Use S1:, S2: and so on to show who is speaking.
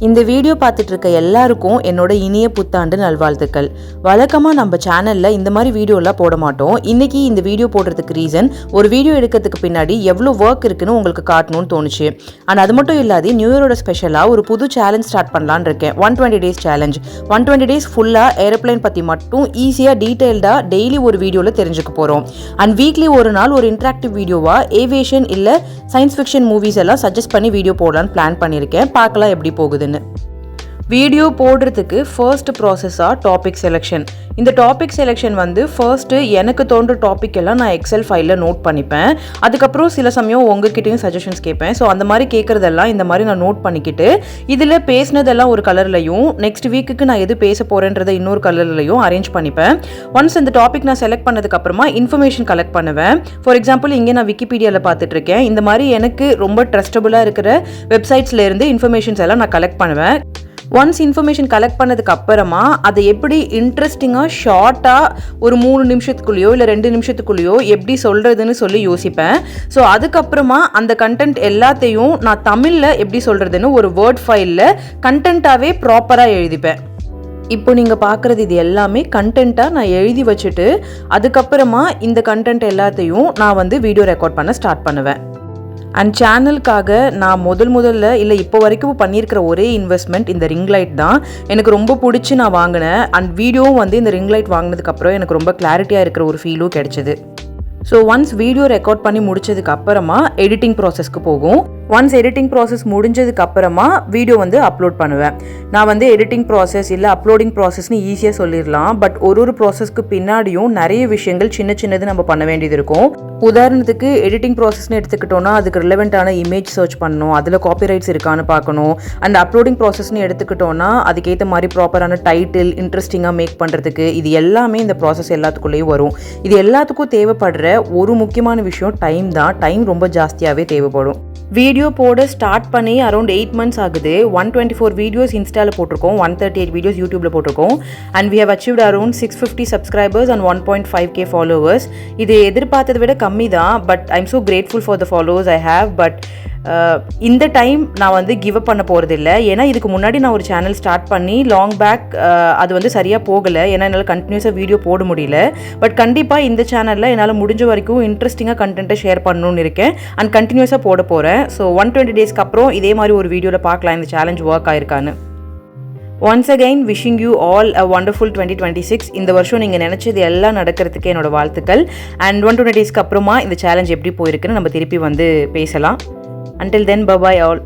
S1: இந்த வீடியோ பார்த்துட்டு இருக்க எல்லாருக்கும் என்னோட இனிய புத்தாண்டு நல்வாழ்த்துக்கள். வழக்கமாக நம்ம சேனலில் இந்த மாதிரி வீடியோலாம் போட மாட்டோம். இன்றைக்கி இந்த வீடியோ போடுறதுக்கு ரீசன், ஒரு வீடியோ எடுக்கிறதுக்கு பின்னாடி எவ்வளோ ஒர்க் இருக்குன்னு உங்களுக்கு காட்டணும்னு தோணுச்சு. அண்ட் அது மட்டும் இல்லாத நியூ இயரோட ஸ்பெஷலாக ஒரு புது சேலஞ்ச் ஸ்டார்ட் பண்ணலான்னு இருக்கேன். 120 days சேலஞ்ச். 120 days ஃபுல்லாக ஏரோப்ளைன் பற்றி மட்டும் ஈஸியாக டீட்டெயில்டாக டெய்லி ஒரு வீடியோவில் தெரிஞ்சுக்க போகிறோம். அண்ட் வீக்லி ஒரு நாள் ஒரு இன்ட்ராக்டிவ் வீடியோவாக ஏவியேஷன் இல்லை சயின்ஸ் ஃபிக்ஷன் மூவிஸ் எல்லாம் சஜஸ்ட் பண்ணி வீடியோ போடலான்னு பிளான் பண்ணியிருக்கேன். பார்க்கலாம் எப்படி போகுதுன்னு. வீடியோ போடுறதுக்கு ஃபர்ஸ்ட் ப்ராசஸாக டாபிக் செலெக்ஷன். இந்த டாபிக் செலெக்ஷன் வந்து ஃபர்ஸ்ட்டு எனக்கு தோன்ற டாபிக் எல்லாம் நான் எக்ஸல் ஃபைலில் நோட் பண்ணிப்பேன். அதுக்கப்புறம் சில சமயம் உங்ககிட்டையும் சஜஷன்ஸ் கேட்பேன். ஸோ அந்த மாதிரி கேட்குறதெல்லாம் இந்த மாதிரி நான் நோட் பண்ணிக்கிட்டு இதில் பேசினதெல்லாம் ஒரு கலர்லையும் நெக்ஸ்ட் வீக்குக்கு நான் எது பேச போகிறேன்றதை இன்னொரு கலர்லையும் அரேஞ்ச் பண்ணிப்பேன். ஒன்ஸ் இந்த டாபிக் நான் செலக்ட் பண்ணதுக்கப்புறமா இன்ஃபர்மேஷன் கலெக்ட் பண்ணுவேன். ஃபார் எக்ஸாம்பிள் இங்கே நான் விக்கிபீடியாவில் பார்த்துட்ருக்கேன். இந்த மாதிரி எனக்கு ரொம்ப ட்ரஸ்டபுளாக இருக்கிற வெப்சைட்ஸ்லேருந்து இன்ஃபர்மேஷன்ஸ் எல்லாம் நான் கலெக்ட் பண்ணுவேன். ஒன்ஸ் இன்ஃபர்மேஷன் கலெக்ட் பண்ணதுக்கு அப்புறமா அதை எப்படி இன்ட்ரெஸ்டிங்காக ஷார்ட்டாக ஒரு 3 நிமிஷத்துக்குள்ளேயோ இல்லை 2 நிமிஷத்துக்குள்ளேயோ எப்படி சொல்கிறதுன்னு சொல்லி யோசிப்பேன். ஸோ அதுக்கப்புறமா அந்த கண்டென்ட் எல்லாத்தையும் நான் தமிழில் எப்படி சொல்கிறதுன்னு ஒரு வேர்ட் ஃபைலில் கண்டென்ட்டாகவே ப்ராப்பராக எழுதிப்பேன். இப்போ நீங்கள் பார்க்குறது இது எல்லாமே கண்டென்ட்டாக நான் எழுதி வச்சுட்டு அதுக்கப்புறமா இந்த கண்டென்ட் எல்லாத்தையும் நான் வந்து வீடியோ ரெக்கார்ட் பண்ண ஸ்டார்ட் பண்ணுவேன். அண்ட் சேனலுக்காக நான் முதல்ல இல்லை இப்போ வரைக்கும் பண்ணியிருக்கிற ஒரே இன்வெஸ்ட்மெண்ட் இந்த ரிங் லைட் தான். எனக்கு ரொம்ப பிடிச்சி நான் வாங்கினேன். அண்ட் வீடியோவும் வந்து இந்த ரிங் லைட் வாங்கினதுக்கப்புறம் எனக்கு ரொம்ப கிளாரிட்டியாக இருக்கிற ஒரு ஃபீலும் கிடைச்சிது. ஸோ ஒன்ஸ் வீடியோ ரெக்கார்ட் பண்ணி முடிச்சதுக்கு அப்புறமா எடிட்டிங் ப்ராசஸ்க்கு போகும். ஒன்ஸ் எடிட்டிங் ப்ராசஸ் முடிஞ்சதுக்கு அப்புறமா வீடியோ வந்து அப்லோட் பண்ணுவேன். நான் வந்து எடிட்டிங் ப்ராசஸ் இல்லை அப்லோடிங் ப்ராசஸ்னு ஈஸியாக சொல்லிடலாம். பட் ஒரு ப்ராசஸ்க்கு பின்னாடியும் நிறைய விஷயங்கள் சின்னது நம்ம பண்ண வேண்டியது இருக்கும். உதாரணத்துக்கு எடிட்டிங் ப்ராசஸ்னு எடுத்துக்கிட்டோன்னா அதுக்கு ரிலவெண்ட்டான இமேஜ் சர்ச் பண்ணணும், அதில் காப்பிரைட்ஸ் இருக்கான்னு பார்க்கணும். அண்ட் அப்லோடிங் ப்ராசஸ்னு எடுத்துக்கிட்டோன்னா அதுக்கேற்ற மாதிரி ப்ராப்பரான டைட்டில் இன்ட்ரெஸ்டிங்காக மேக் பண்ணுறதுக்கு இது எல்லாமே இந்த ப்ராசஸ் எல்லாத்துக்குள்ளேயும் வரும். இது எல்லாத்துக்கும் தேவைப்படுற ஒரு முக்கியமான விஷயம் டைம் தான். டைம் ரொம்ப ஜாஸ்தியாகவே தேவைப்படும். வீடியோ போட ஸ்டார்ட் பண்ணி அரௌண்ட் 8 months ஆகுது. 124 வீடியோஸ் இன்ஸ்டாவில் போட்டிருக்கோம், 138 வீடியோஸ் யூடியூப்பில் போட்டிருக்கோம். And we have achieved around 650 subscribers and 1.5K followers. இது எதிர்பார்த்ததை விட கம்மி தான். But I'm so grateful for the followers I have. But இந்த டைம் நான் வந்து கிவ் அப் பண்ண போகிறதில்ல. ஏன்னா இதுக்கு முன்னாடி நான் ஒரு சேனல் ஸ்டார்ட் பண்ணி லாங் பேக் அது வந்து சரியாக போகலை. ஏன்னா என்னால் கண்டினியூஸாக வீடியோ போட முடியல. பட் கண்டிப்பாக இந்த சேனலில் என்னால் முடிஞ்ச வரைக்கும் இன்ட்ரெஸ்டிங்காக கண்டென்ட்டை ஷேர் பண்ணணும்னு இருக்கேன். அண்ட் கண்டினியூஸாக போட போகிறேன். ஸோ 120 daysக்கு அப்புறம் இதே மாதிரி ஒரு வீடியோவில் பார்க்கலாம் இந்த சேலஞ்ச் ஒர்க் ஆயிருக்கான்னு. Once again wishing you all a wonderful 2026. இந்த வருஷம் நீங்கள் நினச்சது எல்லாம் நடக்கிறதுக்கு என்னோட வாழ்த்துக்கள். அண்ட் 120 daysக்கு அப்புறமா இந்த சேலஞ்ச் எப்படி போயிருக்குன்னு நம்ம திருப்பி வந்து பேசலாம். Until then, bye bye all.